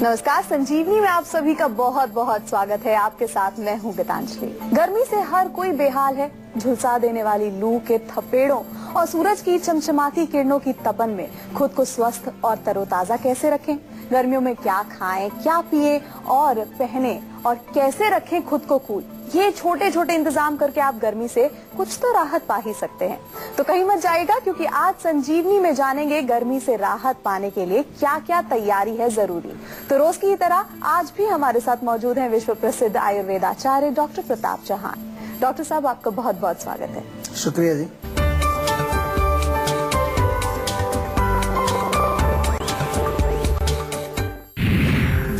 नमस्कार, संजीवनी में आप सभी का बहुत बहुत स्वागत है। आपके साथ मैं हूँ गीतांजलि। गर्मी से हर कोई बेहाल है। झुलसा देने वाली लू के थपेड़ों और सूरज की चमचमाती किरणों की तपन में खुद को स्वस्थ और तरोताजा कैसे रखें, गर्मियों में क्या खाएं, क्या पिए और पहने और कैसे रखें खुद को कूल, ये छोटे छोटे इंतजाम करके आप गर्मी से कुछ तो राहत पा ही सकते हैं। तो कहीं मत जाएगा, क्योंकि आज संजीवनी में जानेंगे गर्मी से राहत पाने के लिए क्या क्या तैयारी है जरूरी। तो रोज की तरह आज भी हमारे साथ मौजूद हैं विश्व प्रसिद्ध आयुर्वेदाचार्य डॉक्टर प्रताप चौहान। डॉक्टर साहब, आपका बहुत बहुत स्वागत है। शुक्रिया जी।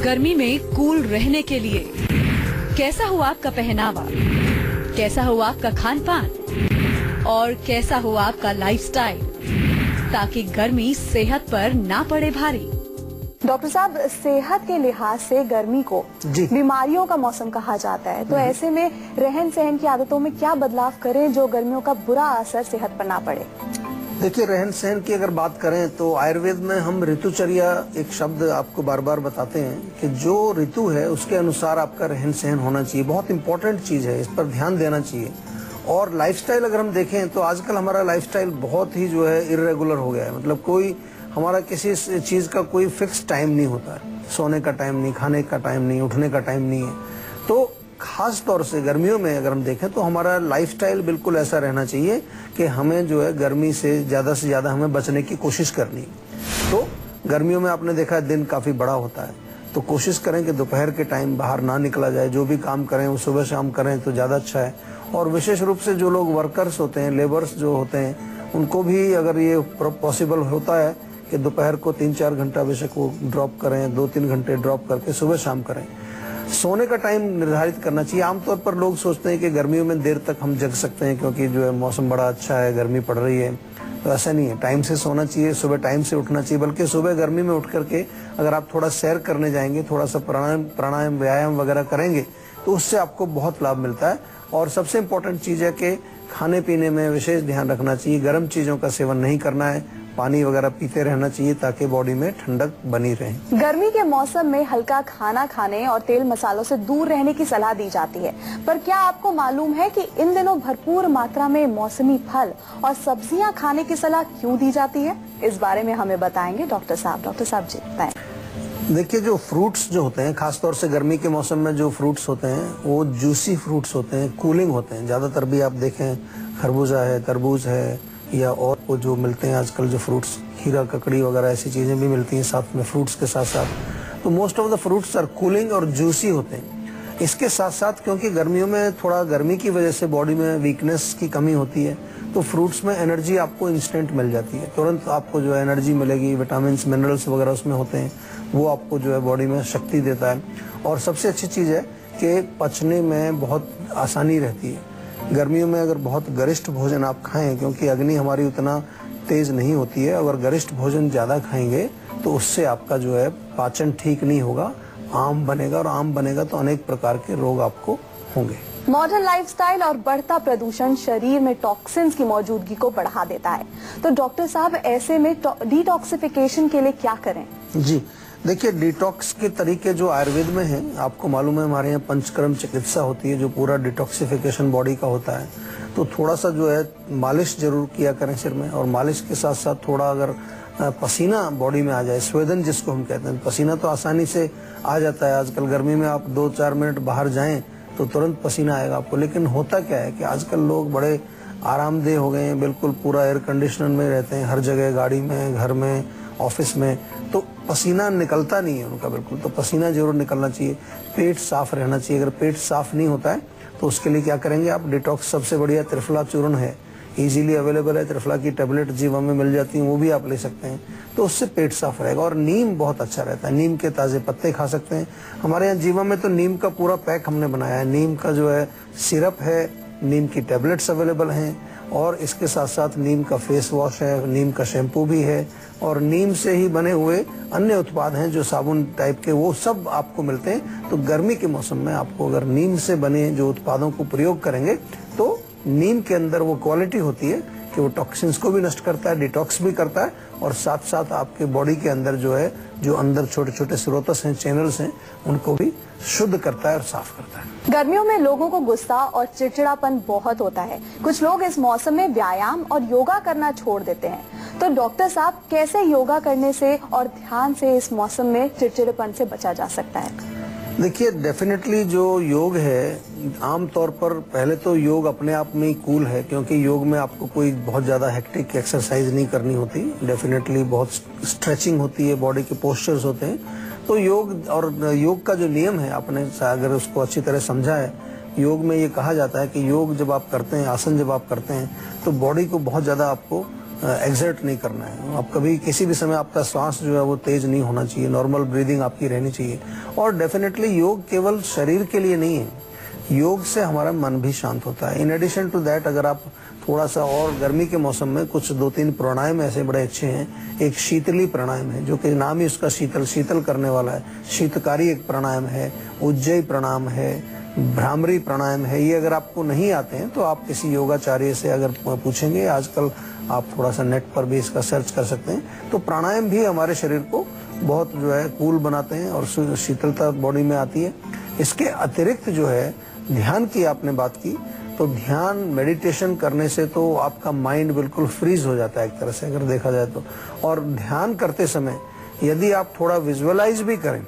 गर्मी में कूल रहने के लिए कैसा हुआ आपका पहनावा, कैसा हुआ आपका खान पान और कैसा हुआ आपका लाइफस्टाइल, ताकि गर्मी सेहत पर ना पड़े भारी। डॉक्टर साहब, सेहत के लिहाज से गर्मी को बीमारियों का मौसम कहा जाता है, तो ऐसे में रहन सहन की आदतों में क्या बदलाव करें जो गर्मियों का बुरा असर सेहत पर ना पड़े? देखिए, रहन सहन की अगर बात करें तो आयुर्वेद में हम ऋतुचर्या एक शब्द आपको बार बार बताते हैं कि जो ऋतु है उसके अनुसार आपका रहन सहन होना चाहिए। बहुत इंपॉर्टेंट चीज है, इस पर ध्यान देना चाहिए। और लाइफस्टाइल अगर हम देखें तो आजकल हमारा लाइफस्टाइल बहुत ही जो है इर्रेगुलर हो गया है। मतलब कोई हमारा किसी चीज का कोई फिक्स टाइम नहीं होता है। सोने का टाइम नहीं, खाने का टाइम नहीं, उठने का टाइम नहीं है। तो खास तौर से गर्मियों में अगर हम देखें तो हमारा लाइफस्टाइल बिल्कुल ऐसा रहना चाहिए कि हमें जो है गर्मी से ज्यादा हमें बचने की कोशिश करनी है। तो गर्मियों में आपने देखा है दिन काफी बड़ा होता है, तो कोशिश करें कि दोपहर के टाइम बाहर ना निकला जाए। जो भी काम करें वो सुबह शाम करें तो ज्यादा अच्छा है। और विशेष रूप से जो लोग वर्कर्स होते हैं, लेबर्स जो होते हैं, उनको भी अगर ये पॉसिबल होता है कि दोपहर को 3-4 घंटा बेशक वो ड्रॉप करें, 2-3 घंटे ड्रॉप करके सुबह शाम करें। सोने का टाइम निर्धारित करना चाहिए। आमतौर पर लोग सोचते हैं कि गर्मियों में देर तक हम जग सकते हैं क्योंकि जो है मौसम बड़ा अच्छा है, गर्मी पड़ रही है, तो ऐसा नहीं है। टाइम से सोना चाहिए, सुबह टाइम से उठना चाहिए। बल्कि सुबह गर्मी में उठ करके अगर आप थोड़ा सैर करने जाएंगे, थोड़ा सा प्राणायाम व्यायाम वगैरह करेंगे तो उससे आपको बहुत लाभ मिलता है। और सबसे इम्पोर्टेंट चीज है कि खाने पीने में विशेष ध्यान रखना चाहिए। गर्म चीजों का सेवन नहीं करना है, पानी वगैरह पीते रहना चाहिए ताकि बॉडी में ठंडक बनी रहे। गर्मी के मौसम में हल्का खाना खाने और तेल मसालों से दूर रहने की सलाह दी जाती है, पर क्या आपको मालूम है कि इन दिनों भरपूर मात्रा में मौसमी फल और सब्जियां खाने की सलाह क्यों दी जाती है? इस बारे में हमें बताएंगे डॉक्टर साहब। डॉक्टर साहब जी बताएं। देखिए, जो फ्रूट्स जो होते हैं, खासतौर से गर्मी के मौसम में जो फ्रूट्स होते हैं वो जूसी फ्रूट्स होते हैं, कूलिंग होते हैं। ज्यादातर भी आप देखें खरबूजा है, तरबूज है, या और वो जो मिलते हैं आजकल जो फ्रूट्स, खीरा ककड़ी वगैरह ऐसी चीजें भी मिलती हैं साथ में फ्रूट्स के साथ साथ। तो most of the fruits are cooling और जूसी होते हैं। इसके साथ साथ क्योंकि गर्मियों में थोड़ा गर्मी की वजह से बॉडी में वीकनेस की कमी होती है, तो फ्रूट्स में एनर्जी आपको इंस्टेंट मिल जाती है। तुरंत आपको जो है एनर्जी मिलेगी। विटामिन मिनरल्स वगैरह उसमें होते हैं, वो आपको जो है बॉडी में शक्ति देता है। और सबसे अच्छी चीज है कि पचने में बहुत आसानी रहती है। गर्मियों में अगर बहुत गरिष्ठ भोजन आप खाएं, क्योंकि अग्नि हमारी उतना तेज नहीं होती है, अगर गरिष्ठ भोजन ज्यादा खाएंगे तो उससे आपका जो है पाचन ठीक नहीं होगा, आम बनेगा, और आम बनेगा तो अनेक प्रकार के रोग आपको होंगे। मॉडर्न लाइफस्टाइल और बढ़ता प्रदूषण शरीर में टॉक्सिन्स की मौजूदगी को बढ़ा देता है, तो डॉक्टर साहब ऐसे में डिटॉक्सिफिकेशन के लिए क्या करें? जी देखिए, डिटॉक्स के तरीके जो आयुर्वेद में हैं, आपको मालूम है हमारे यहाँ पंचकर्म चिकित्सा होती है जो पूरा डिटॉक्सिफिकेशन बॉडी का होता है। तो थोड़ा सा जो है मालिश जरूर किया करें सिर में, और मालिश के साथ साथ थोड़ा अगर पसीना बॉडी में आ जाए, स्वेदन जिसको हम कहते हैं, पसीना तो आसानी से आ जाता है। आजकल गर्मी में आप 2-4 मिनट बाहर जाएं तो तुरंत पसीना आएगा आपको। लेकिन होता क्या है कि आजकल लोग बड़े आरामदेह हो गए हैं, बिल्कुल पूरा एयर कंडीशनर में रहते हैं, हर जगह, गाड़ी में, घर में, ऑफिस में, तो पसीना निकलता नहीं है उनका बिल्कुल। तो पसीना जरूर निकलना चाहिए। पेट साफ रहना चाहिए। अगर पेट साफ नहीं होता है तो उसके लिए क्या करेंगे आप? डिटॉक्स सबसे बढ़िया त्रिफला चूर्ण है, इजीली अवेलेबल है। त्रिफला की टेबलेट जीवा में मिल जाती है, वो भी आप ले सकते हैं, तो उससे पेट साफ रहेगा। और नीम बहुत अच्छा रहता है, नीम के ताजे पत्ते खा सकते हैं। हमारे यहाँ जीवा में तो नीम का पूरा पैक हमने बनाया है। नीम का जो है सिरप है, नीम की टेबलेट्स अवेलेबल हैं, और इसके साथ साथ नीम का फेस वॉश है, नीम का शैम्पू भी है, और नीम से ही बने हुए अन्य उत्पाद हैं जो साबुन टाइप के, वो सब आपको मिलते हैं। तो गर्मी के मौसम में आपको अगर नीम से बने जो उत्पादों को प्रयोग करेंगे तो नीम के अंदर वो क्वालिटी होती है कि वो टॉक्सिन्स को भी नष्ट करता है, डिटॉक्स भी करता है और साथ साथ आपके बॉडी के अंदर जो है, जो अंदर छोटे छोटे स्रोतस हैं, चैनल्स हैं, उनको भी शुद्ध करता है और साफ करता है। गर्मियों में लोगों को गुस्सा और चिड़चिड़ापन बहुत होता है। कुछ लोग इस मौसम में व्यायाम और योगा करना छोड़ देते हैं। तो डॉक्टर साहब, कैसे योगा करने से और ध्यान से इस मौसम में चिड़चिड़ेपन से बचा जा सकता है? देखिए, डेफिनेटली जो योग है, आमतौर पर पहले तो योग अपने आप में ही कूल है, क्योंकि योग में आपको कोई बहुत ज्यादा हेक्टिक एक्सरसाइज नहीं करनी होती। डेफिनेटली बहुत स्ट्रेचिंग होती है, बॉडी के पोस्चर्स होते हैं। तो योग और योग का जो नियम है, आपने अगर उसको अच्छी तरह समझा है, योग में ये कहा जाता है कि योग जब आप करते हैं, आसन जब आप करते हैं, तो बॉडी को बहुत ज्यादा आपको एक्सर्ट नहीं करना है। आप कभी किसी भी समय आपका श्वास जो है वो तेज नहीं होना चाहिए, नॉर्मल ब्रीदिंग आपकी रहनी चाहिए। और डेफिनेटली योग केवल शरीर के लिए नहीं है, योग से हमारा मन भी शांत होता है। इन एडिशन टू दैट, अगर आप थोड़ा सा और गर्मी के मौसम में कुछ 2-3 प्राणायाम ऐसे बड़े अच्छे हैं। एक शीतली प्राणायाम है, जो कि नाम ही उसका शीतल करने वाला है। शीतकारी एक प्राणायाम है, उज्जयी प्राणायाम है, भ्रामरी प्राणायाम है। ये अगर आपको नहीं आते हैं तो आप किसी योगाचार्य से अगर पूछेंगे, आजकल आप थोड़ा सा नेट पर भी इसका सर्च कर सकते हैं, तो प्राणायाम भी हमारे शरीर को बहुत जो है कूल बनाते हैं और शीतलता बॉडी में आती है। इसके अतिरिक्त जो है, ध्यान की आपने बात की, तो ध्यान मेडिटेशन करने से तो आपका माइंड बिल्कुल फ्रीज हो जाता है एक तरह से, अगर देखा जाए तो। और ध्यान करते समय यदि आप थोड़ा विजुअलाइज भी करें,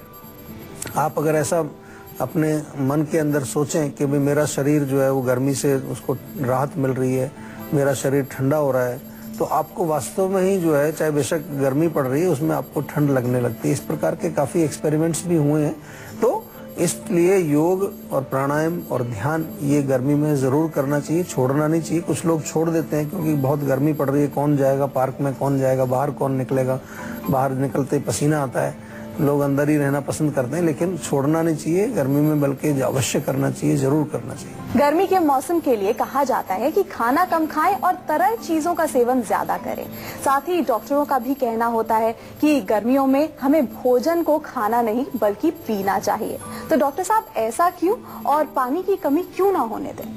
आप अगर ऐसा अपने मन के अंदर सोचें कि भाई मेरा शरीर जो है वो गर्मी से उसको राहत मिल रही है, मेरा शरीर ठंडा हो रहा है, तो आपको वास्तव में ही जो है, चाहे बेशक गर्मी पड़ रही है, उसमें आपको ठंड लगने लगती है। इस प्रकार के काफी एक्सपेरिमेंट्स भी हुए हैं। तो इसलिए योग और प्राणायाम और ध्यान ये गर्मी में जरूर करना चाहिए, छोड़ना नहीं चाहिए। कुछ लोग छोड़ देते हैं क्योंकि बहुत गर्मी पड़ रही है, कौन जाएगा पार्क में, कौन जाएगा बाहर, कौन निकलेगा, बाहर निकलते पसीना आता है, लोग अंदर ही रहना पसंद करते हैं। लेकिन छोड़ना नहीं चाहिए गर्मी में, बल्कि अवश्य करना चाहिए, जरूर करना चाहिए। गर्मी के मौसम के लिए कहा जाता है कि खाना कम खाएं और तरल चीजों का सेवन ज्यादा करें। साथ ही डॉक्टरों का भी कहना होता है कि गर्मियों में हमें भोजन को खाना नहीं बल्कि पीना चाहिए। तो डॉक्टर साहब, ऐसा क्यों और पानी की कमी क्यों ना होने दें?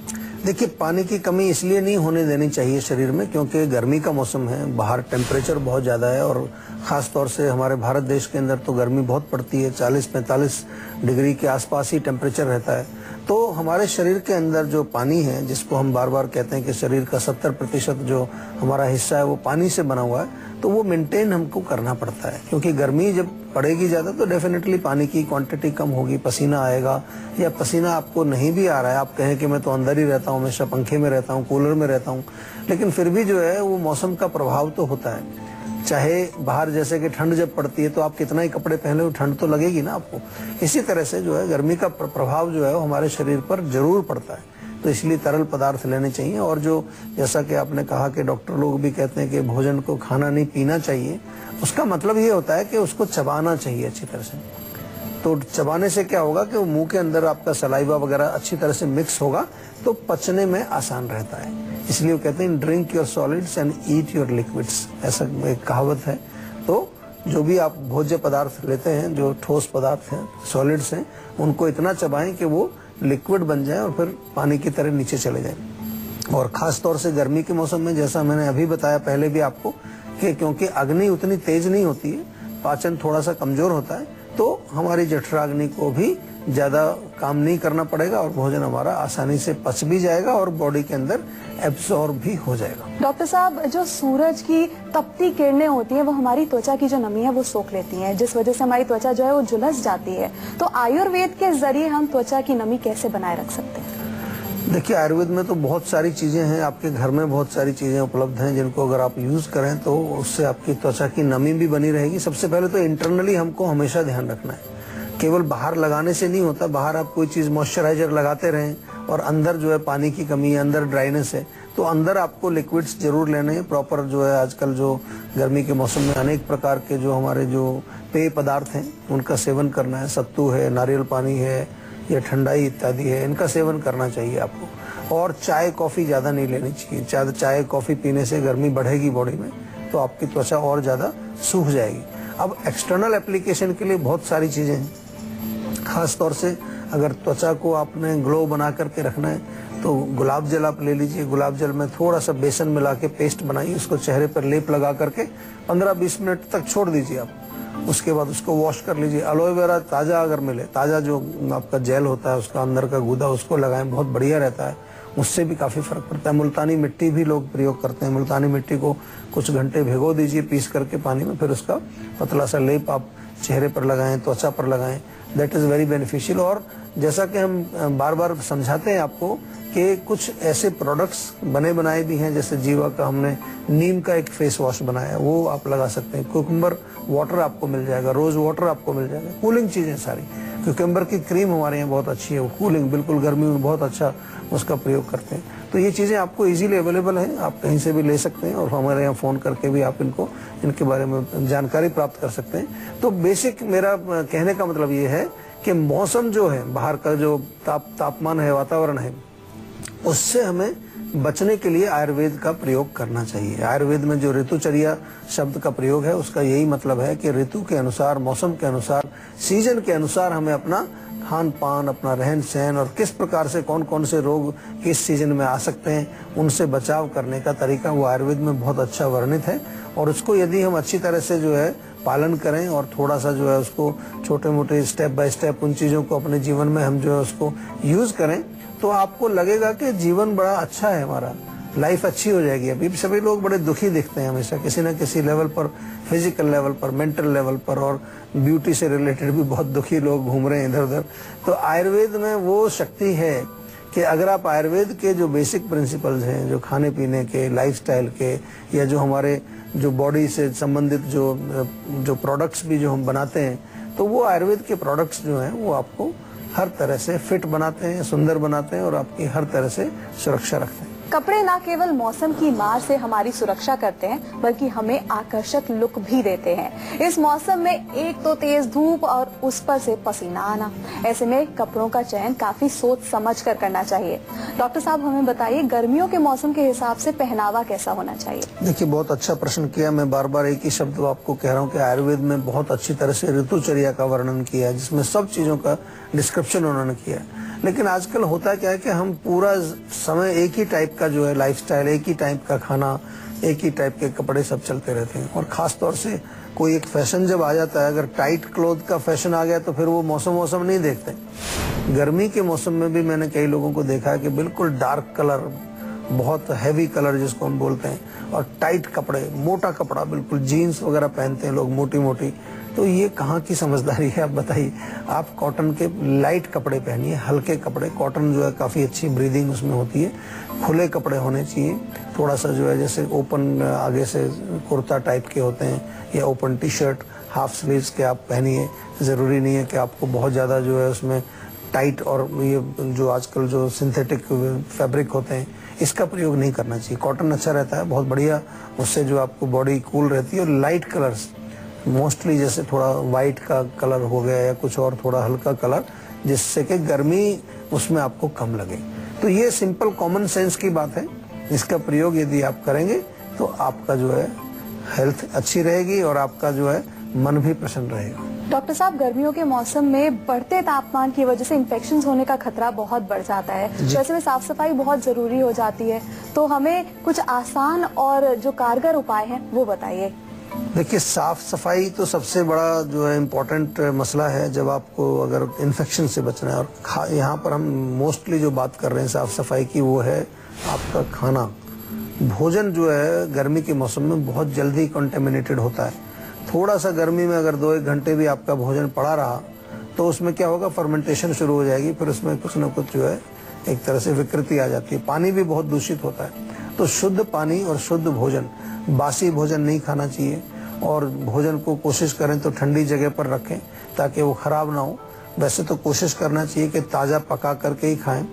देखिए, पानी की कमी इसलिए नहीं होने देनी चाहिए शरीर में क्योंकि गर्मी का मौसम है, बाहर टेम्परेचर बहुत ज्यादा है और खास तौर से हमारे भारत देश के अंदर तो गर्मी बहुत पड़ती है, 40-45 डिग्री के आसपास ही टेम्परेचर रहता है। तो हमारे शरीर के अंदर जो पानी है, जिसको हम बार बार कहते हैं कि शरीर का 70% जो हमारा हिस्सा है वो पानी से बना हुआ है, तो वो मेंटेन हमको करना पड़ता है। क्योंकि गर्मी जब पड़ेगी ज्यादा तो डेफिनेटली पानी की क्वांटिटी कम होगी, पसीना आएगा। या पसीना आपको नहीं भी आ रहा है, आप कहें कि मैं तो अंदर ही रहता हूँ, हमेशा पंखे में रहता हूँ, कूलर में रहता हूँ, लेकिन फिर भी जो है वो मौसम का प्रभाव तो होता है। चाहे बाहर जैसे कि ठंड जब पड़ती है तो आप कितना ही कपड़े पहने हो, ठंड तो लगेगी ना आपको। इसी तरह से जो है गर्मी का प्रभाव जो है वो हमारे शरीर पर जरूर पड़ता है। तो इसलिए तरल पदार्थ लेने चाहिए। और जो जैसा कि आपने कहा कि डॉक्टर लोग भी कहते हैं कि भोजन को खाना नहीं पीना चाहिए, उसका मतलब ये होता है कि उसको चबाना चाहिए अच्छी तरह से। तो चबाने से क्या होगा कि वो मुंह के अंदर आपका सलाइवा वगैरह अच्छी तरह से मिक्स होगा, तो पचने में आसान रहता है। इसलिए वो कहते हैं drink your solids and eat your liquids, ऐसा एक कहावत है। तो जो भी आप भोज्य पदार्थ लेते हैं, जो ठोस पदार्थ हैं, सॉलिड्स हैं, उनको इतना चबाएं कि वो लिक्विड बन जाए और फिर पानी की तरह नीचे चले जाए। और खास तौर से गर्मी के मौसम में, जैसा मैंने अभी बताया पहले भी आपको, कि क्योंकि अग्नि उतनी तेज नहीं होती है, पाचन थोड़ा सा कमजोर होता है, तो हमारी जठराग्नि को भी ज्यादा काम नहीं करना पड़ेगा और भोजन हमारा आसानी से पच भी जाएगा और बॉडी के अंदर एब्सॉर्ब भी हो जाएगा। डॉक्टर साहब, जो सूरज की तपती किरणें होती हैं वो हमारी त्वचा की जो नमी है वो सोख लेती हैं, जिस वजह से हमारी त्वचा जो है वो झुलस जाती है। तो आयुर्वेद के जरिए हम त्वचा की नमी कैसे बनाए रख सकते हैं? देखिए, आयुर्वेद में तो बहुत सारी चीजें हैं, आपके घर में बहुत सारी चीजें उपलब्ध हैं जिनको अगर आप यूज करें तो उससे आपकी त्वचा की नमी भी बनी रहेगी। सबसे पहले तो इंटरनली हमको हमेशा ध्यान रखना है, केवल बाहर लगाने से नहीं होता। बाहर आप कोई चीज मॉइस्चराइजर लगाते रहें और अंदर जो है पानी की कमी है, अंदर ड्राइनेस है, तो अंदर आपको लिक्विड्स जरूर लेने हैं प्रॉपर। जो है आजकल जो गर्मी के मौसम में अनेक प्रकार के जो हमारे जो पेय पदार्थ हैं उनका सेवन करना है। सत्तू है, नारियल पानी है या ठंडाई इत्यादि है, इनका सेवन करना चाहिए आपको। और चाय कॉफी ज्यादा नहीं लेनी चाहिए। चाय कॉफी पीने से गर्मी बढ़ेगी बॉडी में, तो आपकी त्वचा और ज्यादा सूख जाएगी। अब एक्सटर्नल एप्लीकेशन के लिए बहुत सारी चीजें हैं। खास तौर से अगर त्वचा को आपने ग्लो बना करके रखना है तो गुलाब जल आप ले लीजिए, गुलाब जल में थोड़ा सा बेसन मिला के पेस्ट बनाइए, उसको चेहरे पर लेप लगा करके 15-20 मिनट तक छोड़ दीजिए आप। उसके बाद उसको वॉश कर लीजिए। एलोवेरा ताज़ा अगर मिले, ताज़ा जो आपका जेल होता है उसका अंदर का गूदा, उसको लगाएं, बहुत बढ़िया रहता है, उससे भी काफ़ी फर्क पड़ता है। मुल्तानी मिट्टी भी लोग प्रयोग करते हैं। मुल्तानी मिट्टी को कुछ घंटे भिगो दीजिए पीस करके पानी में, फिर उसका पतला सा लेप आप चेहरे पर लगाएं, त्वचा पर लगाएं, दैट इज़ वेरी बेनिफिशियल। और जैसा कि हम बार बार समझाते हैं आपको कि कुछ ऐसे प्रोडक्ट्स बने बनाए भी हैं, जैसे जीवा का हमने नीम का एक फेस वॉश बनाया, वो आप लगा सकते हैं। कुकुम्बर वाटर आपको मिल जाएगा, रोज वाटर आपको मिल जाएगा, कूलिंग चीज़ें सारी। कुकुम्बर की क्रीम हमारे यहाँ बहुत अच्छी है, वो कूलिंग, बिल्कुल गर्मी में बहुत अच्छा उसका प्रयोग करते हैं। तो ये चीज़ें आपको इजीली अवेलेबल हैं, आप कहीं से भी ले सकते हैं और हमारे यहाँ फ़ोन करके भी आप इनके बारे में जानकारी प्राप्त कर सकते हैं। तो बेसिक मेरा कहने का मतलब ये है कि मौसम जो है, बाहर का जो तापमान है, वातावरण है, उससे हमें बचने के लिए आयुर्वेद का प्रयोग करना चाहिए। आयुर्वेद में जो ऋतुचर्या शब्द का प्रयोग है, उसका यही मतलब है कि ऋतु के अनुसार, मौसम के अनुसार, सीजन के अनुसार हमें अपना खान पान, अपना रहन सहन और किस प्रकार से कौन कौन से रोग किस सीजन में आ सकते हैं, उनसे बचाव करने का तरीका वो आयुर्वेद में बहुत अच्छा वर्णित है। और उसको यदि हम अच्छी तरह से जो है पालन करें और थोड़ा सा जो है उसको छोटे मोटे स्टेप बाय स्टेप उन चीज़ों को अपने जीवन में हम जो है उसको यूज़ करें, तो आपको लगेगा कि जीवन बड़ा अच्छा है, हमारा लाइफ अच्छी हो जाएगी। अभी सभी लोग बड़े दुखी दिखते हैं हमेशा, किसी न किसी लेवल पर, फिजिकल लेवल पर, मेंटल लेवल पर, और ब्यूटी से रिलेटेड भी बहुत दुखी लोग घूम रहे हैं इधर उधर। तो आयुर्वेद में वो शक्ति है कि अगर आप आयुर्वेद के जो बेसिक प्रिंसिपल्स हैं, जो खाने पीने के, लाइफस्टाइल के, या जो हमारे जो बॉडी से संबंधित जो प्रोडक्ट्स भी जो हम बनाते हैं, तो वो आयुर्वेद के प्रोडक्ट्स जो हैं वो आपको हर तरह से फिट बनाते हैं, सुंदर बनाते हैं और आपकी हर तरह से सुरक्षा रखते हैं। कपड़े न केवल मौसम की मार से हमारी सुरक्षा करते हैं, बल्कि हमें आकर्षक लुक भी देते हैं। इस मौसम में एक तो तेज धूप और उस पर से पसीना आना, ऐसे में कपड़ों का चयन काफी सोच समझ कर करना चाहिए। डॉक्टर साहब, हमें बताइए, गर्मियों के मौसम के हिसाब से पहनावा कैसा होना चाहिए? देखिए, बहुत अच्छा प्रश्न किया। मैं बार बार एक ही शब्द आपको कह रहा हूँ कि आयुर्वेद में बहुत अच्छी तरह से ऋतुचर्या का वर्णन किया है, जिसमें सब चीजों का डिस्क्रिप्शन उन्होंने किया है। लेकिन आजकल होता क्या है कि हम पूरा समय एक ही टाइप का जो है लाइफस्टाइल, एक ही टाइप का खाना, एक ही टाइप के कपड़े सब चलते रहते हैं। और खास तौर से कोई एक फैशन जब आ जाता है, अगर टाइट क्लोथ का फैशन आ गया तो फिर वो मौसम नहीं देखते। गर्मी के मौसम में भी मैंने कई लोगों को देखा है कि बिल्कुल डार्क कलर, बहुत हैवी कलर जिसको हम बोलते हैं, और टाइट कपड़े, मोटा कपड़ा, बिल्कुल जीन्स वगैरह पहनते हैं लोग, मोटी मोटी। तो ये कहाँ की समझदारी है, आप बताइए। आप कॉटन के लाइट कपड़े पहनिए, हल्के कपड़े। कॉटन जो है काफ़ी अच्छी ब्रीदिंग उसमें होती है। खुले कपड़े होने चाहिए, थोड़ा सा जो है जैसे ओपन आगे से कुर्ता टाइप के होते हैं, या open T shirt, half sleeves के आप पहनिए। ज़रूरी नहीं है कि आपको बहुत ज़्यादा जो है उसमें टाइट, और ये जो आजकल जो सिंथेटिक फैब्रिक होते हैं, इसका प्रयोग नहीं करना चाहिए। कॉटन अच्छा रहता है, बहुत बढ़िया, उससे जो आपको बॉडी कूल रहती है। और लाइट कलर्स मोस्टली, जैसे थोड़ा वाइट का कलर हो गया या कुछ और थोड़ा हल्का कलर, जिससे कि गर्मी उसमें आपको कम लगे। तो ये सिंपल कॉमन सेंस की बात है। इसका प्रयोग यदि आप करेंगे तो आपका जो है हेल्थ अच्छी रहेगी और आपका जो है मन भी प्रसन्न रहेगा। डॉक्टर साहब, गर्मियों के मौसम में बढ़ते तापमान की वजह से इन्फेक्शन होने का खतरा बहुत बढ़ जाता है। वैसे में साफ सफाई बहुत जरूरी हो जाती है, तो हमें कुछ आसान और जो कारगर उपाय हैं वो बताइए। देखिए, साफ सफाई तो सबसे बड़ा जो है इम्पोर्टेंट मसला है जब आपको अगर इन्फेक्शन से बचना है। और यहाँ पर हम मोस्टली जो बात कर रहे हैं साफ सफाई की, वो है आपका खाना। भोजन जो है गर्मी के मौसम में बहुत जल्दी कंटेमिनेटेड होता है। थोड़ा सा गर्मी में अगर 2-1 घंटे भी आपका भोजन पड़ा रहा तो उसमें क्या होगा, फर्मेंटेशन शुरू हो जाएगी, फिर उसमें कुछ न कुछ जो है एक तरह से विकृति आ जाती है। पानी भी बहुत दूषित होता है। तो शुद्ध पानी और शुद्ध भोजन, बासी भोजन नहीं खाना चाहिए। और भोजन को कोशिश करें तो ठंडी जगह पर रखें ताकि वो खराब ना हो। वैसे तो कोशिश करना चाहिए कि ताज़ा पका करके ही खाएं।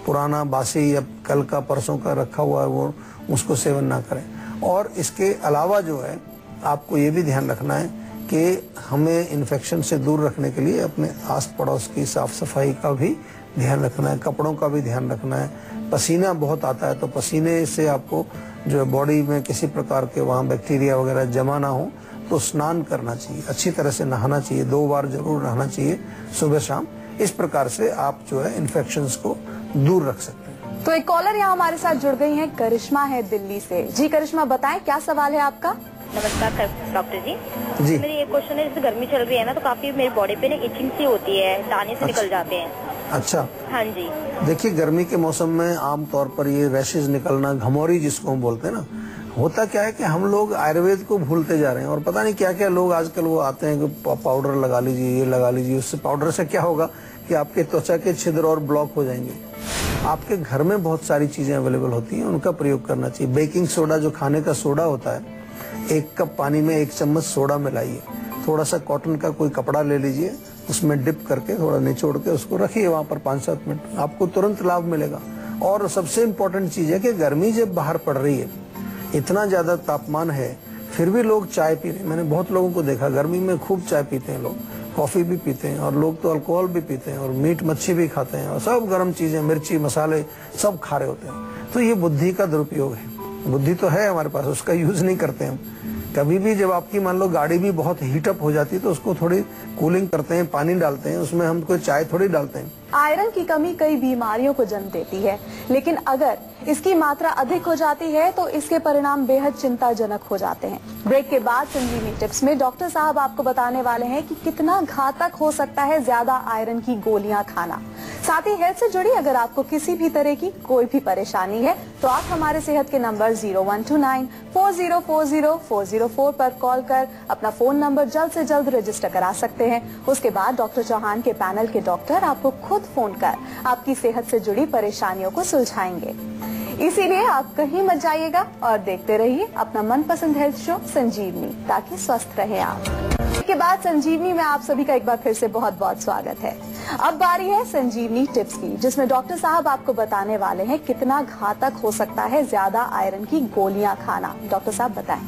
पुराना, बासी या कल का, परसों का रखा हुआ है वो, उसको सेवन ना करें। और इसके अलावा जो है आपको ये भी ध्यान रखना है कि हमें इन्फेक्शन से दूर रखने के लिए अपने आस पड़ोस की साफ सफाई का भी ध्यान रखना है, कपड़ों का भी ध्यान रखना है। पसीना बहुत आता है तो पसीने से आपको जो है बॉडी में किसी प्रकार के वहाँ बैक्टीरिया वगैरह जमा ना हो, तो स्नान करना चाहिए, अच्छी तरह से नहाना चाहिए, 2 बार जरूर नहाना चाहिए, सुबह शाम। इस प्रकार से आप जो है इन्फेक्शंस को दूर रख सकते हैं। तो एक कॉलर यहाँ हमारे साथ जुड़ गई हैं, करिश्मा है दिल्ली से। जी करिश्मा, बताएं क्या सवाल है आपका? नमस्कार डॉक्टर जी। जी। मेरी एक क्वेश्चन है, जैसे गर्मी चल रही है ना, तो काफी मेरी बॉडी पे ना इचिंग सी होती है, दाने से निकल जाते हैं। अच्छा, हाँ जी। देखिए गर्मी के मौसम में आमतौर पर ये रैशेज निकलना, घमौरी जिसको हम बोलते हैं ना, होता क्या है कि हम लोग आयुर्वेद को भूलते जा रहे हैं और पता नहीं क्या क्या लोग आजकल वो आते हैं कि पाउडर लगा लीजिए, ये लगा लीजिए। उससे पाउडर से क्या होगा कि आपके त्वचा के छिद्र और ब्लॉक हो जाएंगे। आपके घर में बहुत सारी चीजें अवेलेबल होती हैं, उनका प्रयोग करना चाहिए। बेकिंग सोडा जो खाने का सोडा होता है, 1 कप पानी में 1 चम्मच सोडा मिलाइए। थोड़ा सा कॉटन का कोई कपड़ा ले लीजिए, उसमें डिप करके थोड़ा निचोड़ के उसको रखिए वहां पर 5-7 मिनट, आपको तुरंत लाभ मिलेगा। और सबसे इम्पोर्टेंट चीज है कि गर्मी जब बाहर पड़ रही है, इतना ज्यादा तापमान है, फिर भी लोग चाय पी रहे हैं। मैंने बहुत लोगों को देखा गर्मी में खूब चाय पीते हैं लोग, कॉफी भी पीते हैं और लोग तो अल्कोहल भी पीते हैं और मीट मच्छी भी खाते हैं और सब गर्म चीजें, मिर्ची मसाले सब खा रहे होते हैं। तो ये बुद्धि का दुरुपयोग है। बुद्धि तो है हमारे पास, उसका यूज नहीं करते हम। कभी भी जब आपकी मान लो गाड़ी भी बहुत हीटअप हो जाती है तो उसको थोड़ी कूलिंग करते हैं, पानी डालते हैं, उसमें हम कोई चाय थोड़ी डालते हैं। आयरन की कमी कई बीमारियों को जन्म देती है, लेकिन अगर इसकी मात्रा अधिक हो जाती है तो इसके परिणाम बेहद चिंताजनक हो जाते हैं। ब्रेक के बाद संजीवनी टिप्स में डॉक्टर साहब आपको बताने वाले हैं कि कितना घातक हो सकता है ज्यादा आयरन की गोलियां खाना। साथ ही हेल्थ से जुड़ी अगर आपको किसी भी तरह की कोई भी परेशानी है तो आप हमारे सेहत के नंबर 0129404004 पर कॉल कर अपना फोन नंबर जल्द से जल्द रजिस्टर करा सकते हैं। उसके बाद डॉक्टर चौहान के पैनल के डॉक्टर आपको खुद फोन कर आपकी सेहत से जुड़ी परेशानियों को सुलझाएंगे। इसीलिए आप कहीं मत जाइएगा और देखते रहिए अपना मनपसंद हेल्थ शो संजीवनी, ताकि स्वस्थ रहे आप। इसके बाद संजीवनी में आप सभी का एक बार फिर से बहुत बहुत स्वागत है। अब बारी है संजीवनी टिप्स की, जिसमें डॉक्टर साहब आपको बताने वाले हैं कितना घातक हो सकता है ज्यादा आयरन की गोलियां खाना। डॉक्टर साहब बताएं।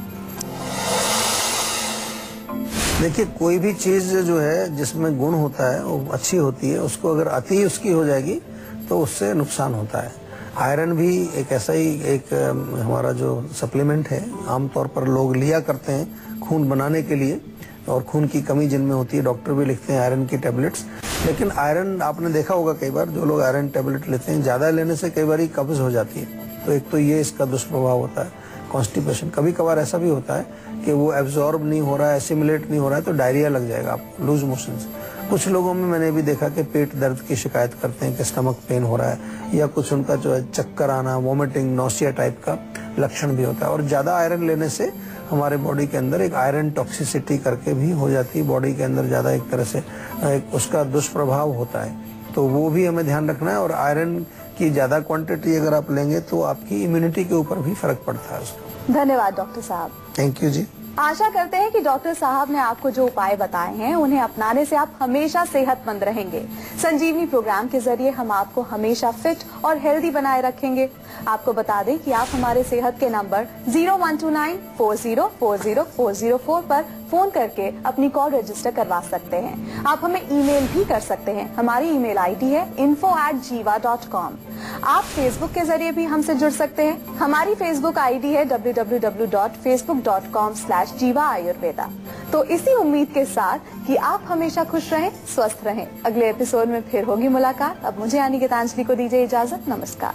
देखिए कोई भी चीज जो है जिसमें गुण होता है वो अच्छी होती है, उसको अगर अति उसकी हो जाएगी तो उससे नुकसान होता है। आयरन भी एक ऐसा ही एक हमारा जो सप्लीमेंट है, आमतौर पर लोग लिया करते हैं खून बनाने के लिए, और खून की कमी जिनमें होती है डॉक्टर भी लिखते हैं आयरन की टेबलेट्स। लेकिन आयरन आपने देखा होगा कई बार जो लोग आयरन टेबलेट लेते हैं, ज्यादा लेने से कई बार कब्ज हो जाती है। तो एक तो ये इसका दुष्प्रभाव होता है, कॉन्स्टिपेशन। कभी कभार ऐसा भी होता है कि वो एब्जॉर्ब नहीं हो रहा है, एसिमिलेट नहीं हो रहा है, तो डायरिया लग जाएगा आपको, लूज मोशंस। कुछ लोगों में मैंने भी देखा कि पेट दर्द की शिकायत करते हैं कि स्टमक पेन हो रहा है, या कुछ उनका जो है चक्कर आना, वॉमिटिंग, नोसिया टाइप का लक्षण भी होता है। और ज्यादा आयरन लेने से हमारे बॉडी के अंदर एक आयरन टॉक्सिसिटी करके भी हो जाती है, बॉडी के अंदर ज्यादा एक तरह से उसका दुष्प्रभाव होता है। तो वो भी हमें ध्यान रखना है। और आयरन की ज्यादा क्वांटिटी अगर आप लेंगे तो आपकी इम्यूनिटी के ऊपर भी फर्क पड़ता है उसका। धन्यवाद डॉक्टर साहब। थैंक यू जी। आशा करते हैं कि डॉक्टर साहब ने आपको जो उपाय बताए हैं उन्हें अपनाने से आप हमेशा सेहतमंद रहेंगे। संजीवनी प्रोग्राम के जरिए हम आपको हमेशा फिट और हेल्दी बनाए रखेंगे। आपको बता दें कि आप हमारे सेहत के नंबर 0129404004 पर फोन करके अपनी कॉल रजिस्टर करवा सकते हैं। आप हमें ईमेल भी कर सकते हैं। हमारी ईमेल आईडी है info@jiva.com। आप फेसबुक के जरिए भी हमसे जुड़ सकते हैं। हमारी फेसबुक आईडी है www.facebook.com/jiva ayurveda। तो इसी उम्मीद के साथ कि आप हमेशा खुश रहें, स्वस्थ रहें। अगले एपिसोड में फिर होगी मुलाकात। अब मुझे यानी गीतांजलि को दीजिए इजाजत। नमस्कार।